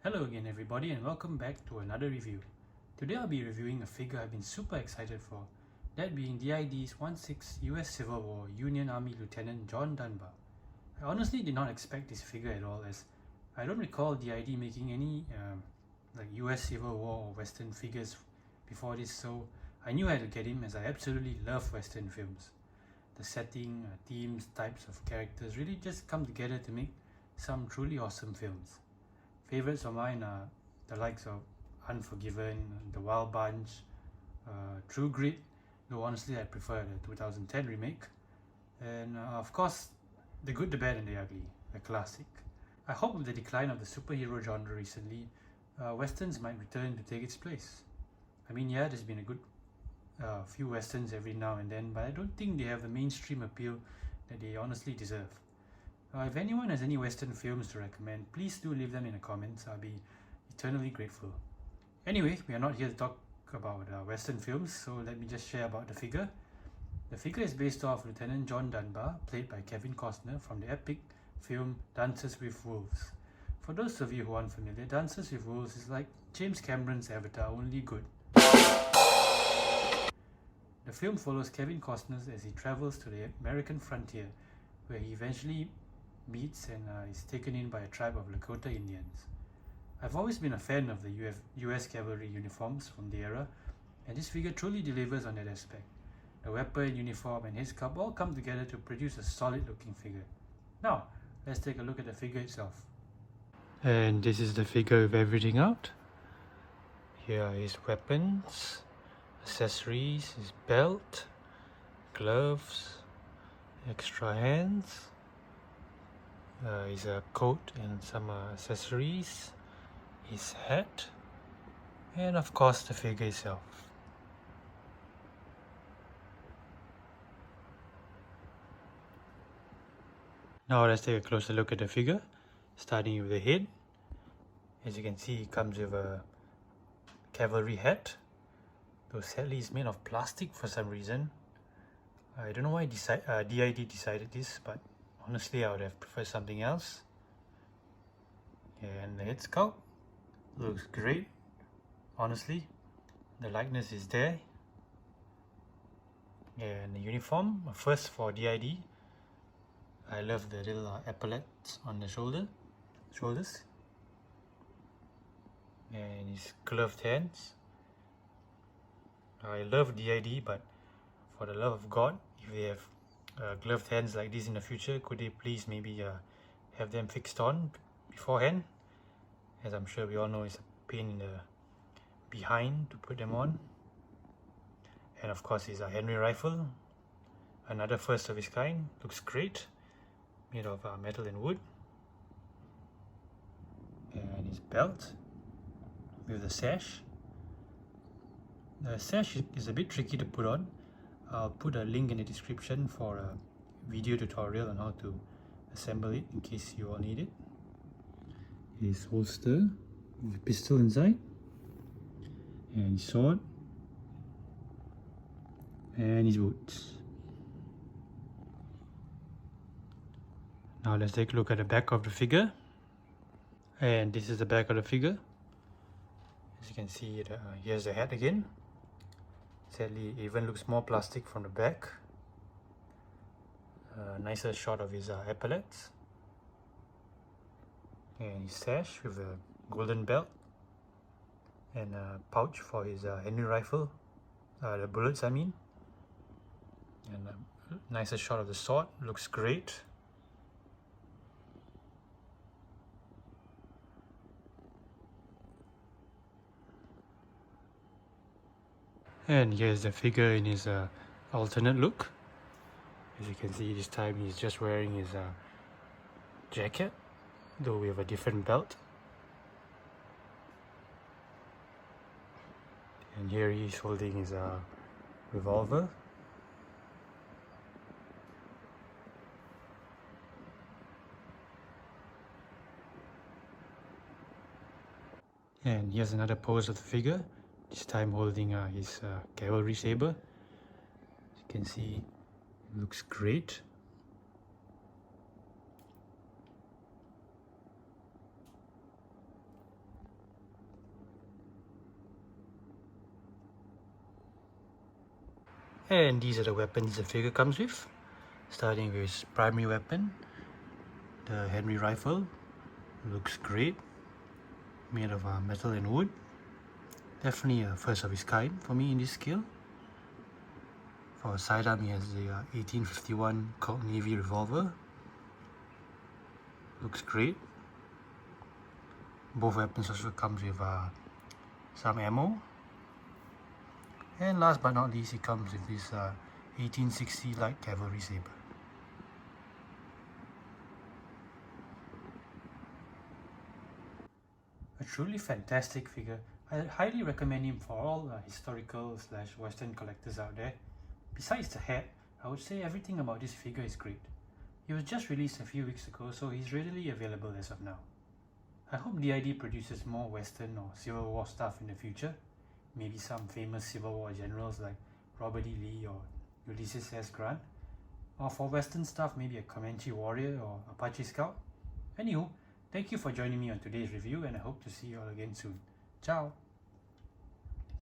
Hello again everybody and welcome back to another review. Today I'll be reviewing a figure I've been super excited for, that being DID's 1/6 US Civil War Union Army Lieutenant John Dunbar. I honestly did not expect this figure at all, as I don't recall DID making any US Civil War or Western figures before this, so I knew I had to get him as I absolutely love Western films. The setting, themes, types of characters really just come together to make some truly awesome films. Favorites of mine are the likes of Unforgiven, The Wild Bunch, True Grit, though honestly I prefer the 2010 remake, and of course The Good, the Bad and the Ugly, a classic. I hope with the decline of the superhero genre recently, westerns might return to take its place. I mean, yeah, there's been a good few westerns every now and then, but I don't think they have the mainstream appeal that they honestly deserve. If anyone has any Western films to recommend, please do leave them in the comments. I'll be eternally grateful. Anyway, we are not here to talk about Western films, so let me just share about the figure. The figure is based off Lieutenant John Dunbar, played by Kevin Costner from the epic film Dances with Wolves. For those of you who aren't familiar, Dances with Wolves is like James Cameron's Avatar, only good. The film follows Kevin Costner as he travels to the American frontier, where he eventually meets and is taken in by a tribe of Lakota Indians. I've always been a fan of the US cavalry uniforms from the era, and this figure truly delivers on that aspect. The weapon, uniform and his cup all come together to produce a solid looking figure. Now, let's take a look at the figure itself. And this is the figure with everything out. Here are his weapons, accessories, his belt, gloves, extra hands, his coat and some accessories, his hat, and of course the figure itself. Now let's take a closer look at the figure, starting with the head. As you can see, it comes with a cavalry hat, though sadly it's made of plastic for some reason. I don't know why DID decided this, but honestly I would have preferred something else. And the head sculpt looks great. Honestly, the likeness is there. And the uniform, first for DID. I love the little epaulets on the shoulders, and his gloved hands. I love DID, but for the love of God, if they have gloved hands like this in the future, could they please maybe have them fixed on beforehand, as I'm sure we all know it's a pain in the behind to put them on. And of course his Henry rifle, another first of its kind, looks great, made of metal and wood. And his belt with the sash. The sash is a bit tricky to put on. I'll put a link in the description for a video tutorial on how to assemble it in case you all need it. His holster with a pistol inside, and his sword, and his boots. Now let's take a look at the back of the figure. And this is the back of the figure. As you can see, here's the hat again. Sadly, it even looks more plastic from the back. Nicer shot of his epaulets. And his sash with a golden belt. And a pouch for his Henry rifle. The bullets, I mean. And a nicer shot of the sword. Looks great. And here's the figure in his alternate look. As you can see, this time he's just wearing his jacket, though we have a different belt. And here he's holding his revolver. And here's another pose of the figure, this time holding his cavalry saber. As you can see, it looks great. And these are the weapons the figure comes with, starting with his primary weapon, the Henry rifle. Looks great, made of metal and wood. Definitely a first of its kind for me in this scale. For a sidearm, he has the 1851 Colt Navy revolver. Looks great. Both weapons also comes with some ammo. And last but not least, it comes with this 1860 light cavalry saber. A truly fantastic figure. I highly recommend him for all historical / western collectors out there. Besides the hat, I would say everything about this figure is great. He was just released a few weeks ago, so he's readily available as of now. I hope DID produces more western or Civil War stuff in the future. Maybe some famous Civil War generals like Robert E. Lee or Ulysses S. Grant. Or for western stuff, maybe a Comanche warrior or Apache scout. Anywho, thank you for joining me on today's review, and I hope to see you all again soon. Ciao!